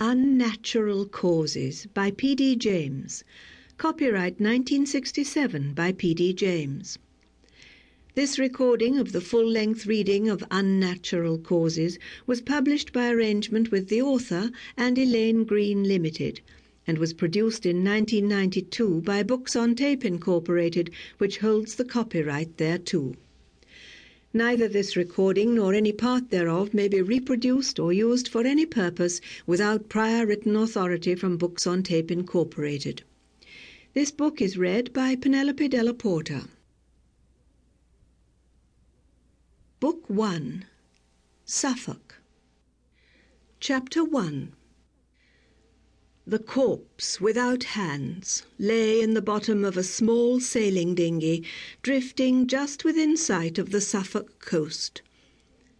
Unnatural Causes by P.D. James. Copyright 1967 by P.D. James. This recording of the full-length reading of Unnatural Causes was published by arrangement with the author and Elaine Green Limited, and was produced in 1992 by Books on Tape Incorporated, which holds the copyright thereto. Neither this recording nor any part thereof may be reproduced or used for any purpose without prior written authority from Books on Tape Incorporated. This book is read by Penelope Dellaporta. Book 1. Suffolk. Chapter 1. The corpse without hands lay in the bottom of a small sailing dinghy, drifting just within sight of the Suffolk coast.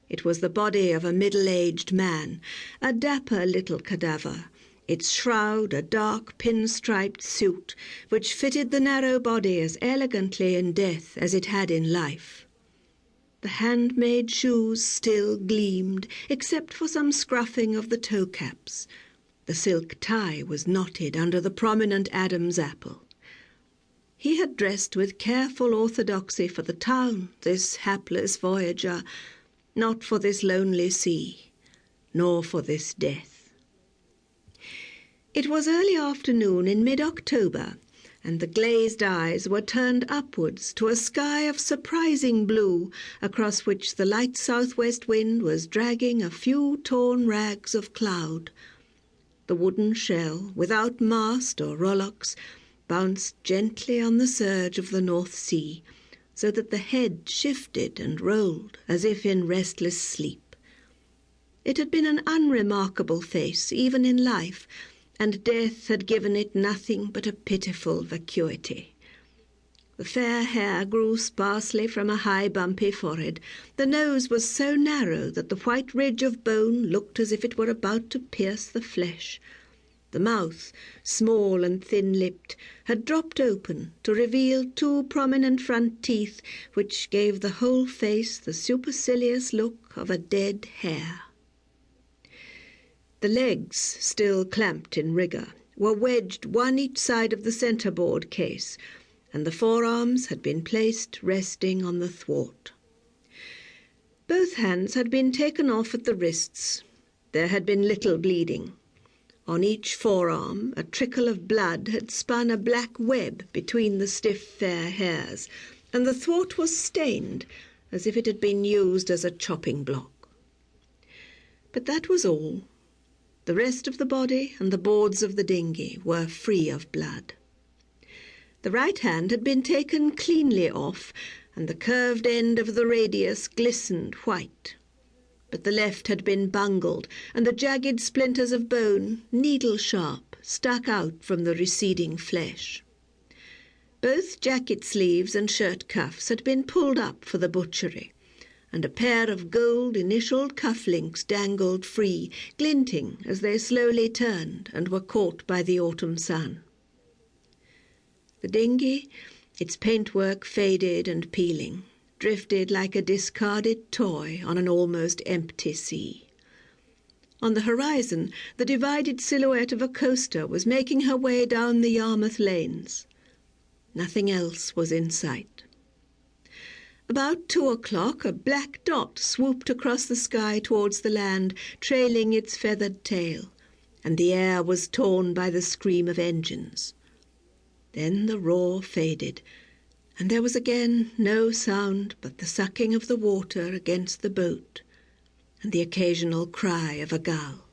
It was the body of a middle-aged man, a dapper little cadaver, its shroud a dark pin-striped suit, which fitted the narrow body as elegantly in death as it had in life. The handmade shoes still gleamed, except for some scruffing of the toe-caps. The silk tie was knotted under the prominent Adam's apple. He had dressed with careful orthodoxy for the town, this hapless voyager, not for this lonely sea, nor for this death. It was early afternoon in mid-October, and the glazed eyes were turned upwards to a sky of surprising blue, across which the light southwest wind was dragging a few torn rags of cloud. The wooden shell, without mast or rowlocks, bounced gently on the surge of the North Sea, so that the head shifted and rolled as if in restless sleep. It had been an unremarkable face, even in life, and death had given it nothing but a pitiful vacuity. The fair hair grew sparsely from a high bumpy forehead. The nose was so narrow that the white ridge of bone looked as if it were about to pierce the flesh. The mouth, small and thin-lipped, had dropped open to reveal two prominent front teeth which gave the whole face the supercilious look of a dead hare. The legs, still clamped in rigour, were wedged one each side of the centreboard case, and the forearms had been placed resting on the thwart. Both hands had been taken off at the wrists. There had been little bleeding. On each forearm a trickle of blood had spun a black web between the stiff fair hairs, and the thwart was stained as if it had been used as a chopping block. But that was all. The rest of the body and the boards of the dinghy were free of blood. The right hand had been taken cleanly off, and the curved end of the radius glistened white. But the left had been bungled, and the jagged splinters of bone, needle-sharp, stuck out from the receding flesh. Both jacket sleeves and shirt cuffs had been pulled up for the butchery, and a pair of gold-initialed cufflinks dangled free, glinting as they slowly turned and were caught by the autumn sun. The dinghy, its paintwork faded and peeling, drifted like a discarded toy on an almost empty sea. On the horizon, the divided silhouette of a coaster was making her way down the Yarmouth lanes. Nothing else was in sight. About 2 o'clock, a black dot swooped across the sky towards the land, trailing its feathered tail, and the air was torn by the scream of engines. Then the roar faded, and there was again no sound but the sucking of the water against the boat and the occasional cry of a gull.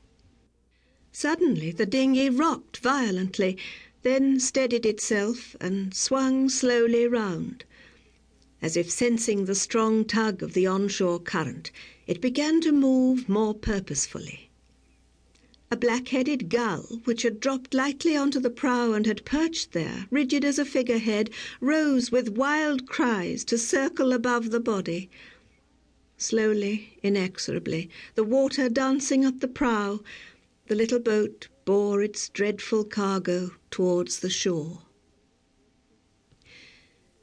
Suddenly the dinghy rocked violently, then steadied itself and swung slowly round. As if sensing the strong tug of the onshore current, it began to move more purposefully. A black-headed gull, which had dropped lightly onto the prow and had perched there, rigid as a figurehead, rose with wild cries to circle above the body. Slowly, inexorably, the water dancing up the prow, the little boat bore its dreadful cargo towards the shore.